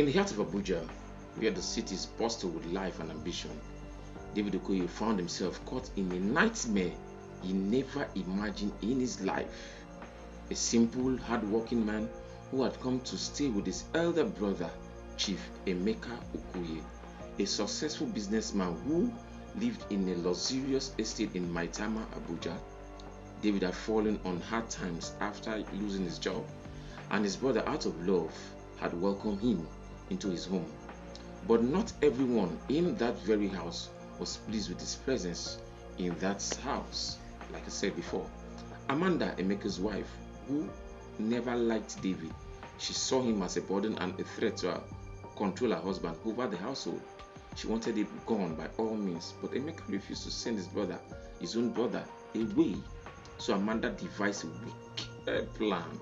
In the heart of Abuja, where the city is bustled with life and ambition, David Okoye found himself caught in a nightmare he never imagined in his life. A simple, hard-working man who had come to stay with his elder brother, Chief Emeka Okoye, a successful businessman who lived in a luxurious estate in Maitama, Abuja. David had fallen on hard times after losing his job, and his brother, out of love, had welcomed him into his home. But not everyone in that very house was pleased with his presence in that house. Like I said before, Amanda, Emeka's wife, who never liked David, she saw him as a burden and a threat to control her husband over the household. She wanted him gone by all means, but Emeka refused to send his own brother, away. So Amanda devised a wicked plan.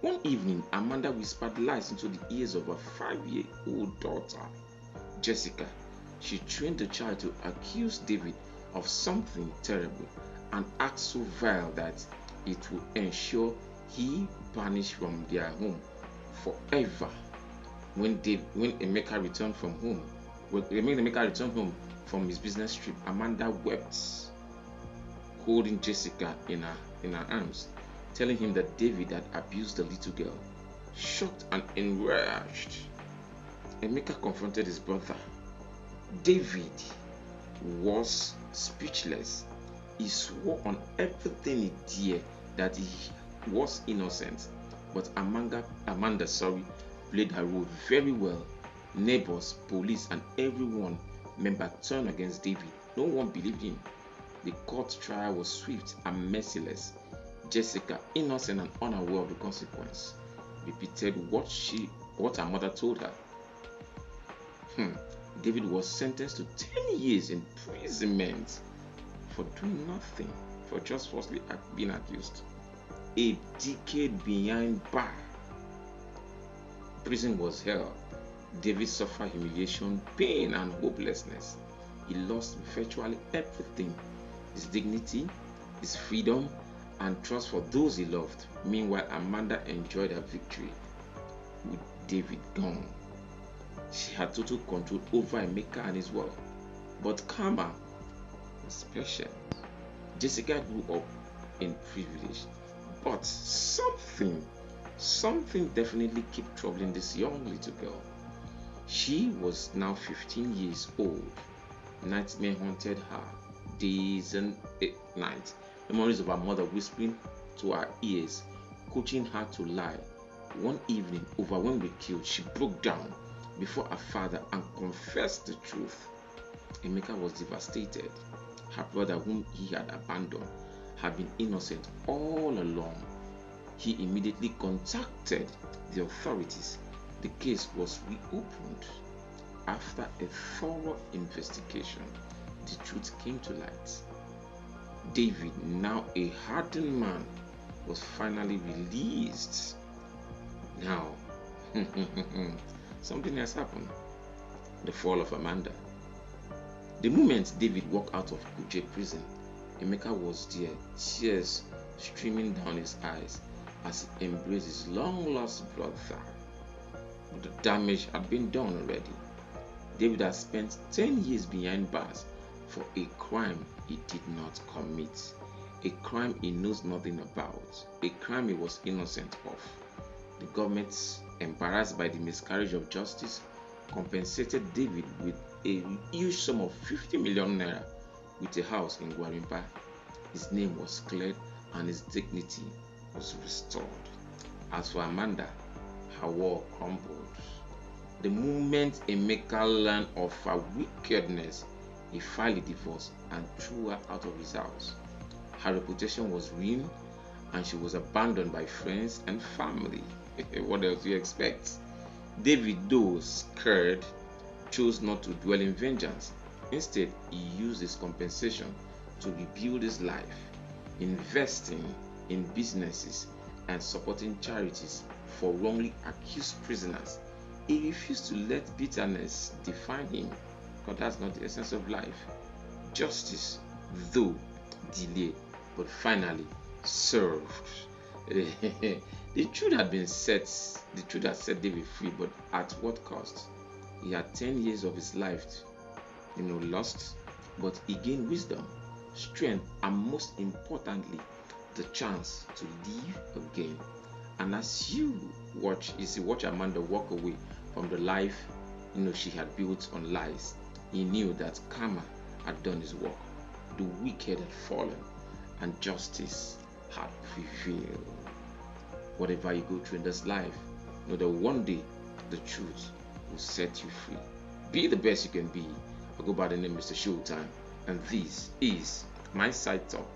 One evening, Amanda whispered lies into the ears of her 5-year-old daughter, Jessica. She trained the child to accuse David of something terrible and act so vile that it would ensure he vanished from their home forever. When Emeka returned home from his business trip, Amanda wept, holding Jessica in her arms, telling him that David had abused the little girl. Shocked and enraged, Emeka confronted his brother. David was speechless. He swore on everything he dared that he was innocent, but Amanda played her role very well. Neighbors, police, and everyone member turned against David. No one believed him. The court trial was swift and merciless. Jessica, innocent and unaware of the consequence, repeated what her mother told her. David was sentenced to 10 years imprisonment for doing nothing, for just falsely being accused. A decade behind bar. Prison was hell. David suffered humiliation, pain, and hopelessness. He lost virtually everything: his dignity, his freedom, and trust for those he loved. Meanwhile, Amanda enjoyed her victory. With David gone, she had total control over Emeka and his world. But karma was patient. Jessica grew up in privilege, but something definitely kept troubling this young little girl. She was now 15 years old. Nightmare haunted her days and nights. Memories of her mother whispering to her ears, coaching her to lie. One evening, overwhelmed with guilt, she broke down before her father and confessed the truth. Emeka was devastated. Her brother, whom he had abandoned, had been innocent all along. He immediately contacted the authorities. The case was reopened. After a thorough investigation, the truth came to light. David, now a hardened man, was finally released. Now, something has happened. The fall of Amanda. The moment David walked out of Kuje prison, Emeka was there, tears streaming down his eyes as he embraced his long-lost brother. But the damage had been done already. David had spent 10 years behind bars for a crime he did not commit, a crime he knows nothing about, a crime he was innocent of. The government, embarrassed by the miscarriage of justice, compensated David with a huge sum of 50 million naira with a house in Gwarimpa. His name was cleared and his dignity was restored. As for Amanda, her world crumbled. The moment Emeka learned of her wickedness, he filed a divorce and threw her out of his house. Her reputation was ruined and she was abandoned by friends and family. What else do you expect? David, though scared, chose not to dwell in vengeance. Instead, he used his compensation to rebuild his life, investing in businesses and supporting charities for wrongly accused prisoners. He refused to let bitterness define him, because that's not the essence of life. Justice, though delayed, but finally served. The truth had set David free, but at what cost? He had 10 years of his life, lost, but he gained wisdom, strength, and most importantly, the chance to live again. And as you watch Amanda walk away from the life, she had built on lies, he knew that karma had done his work. The wicked had fallen, and justice had prevailed. Whatever you go through in this life, know that one day the truth will set you free. Be the best you can be. I go by the name Mr. Showtime, and this is my side talk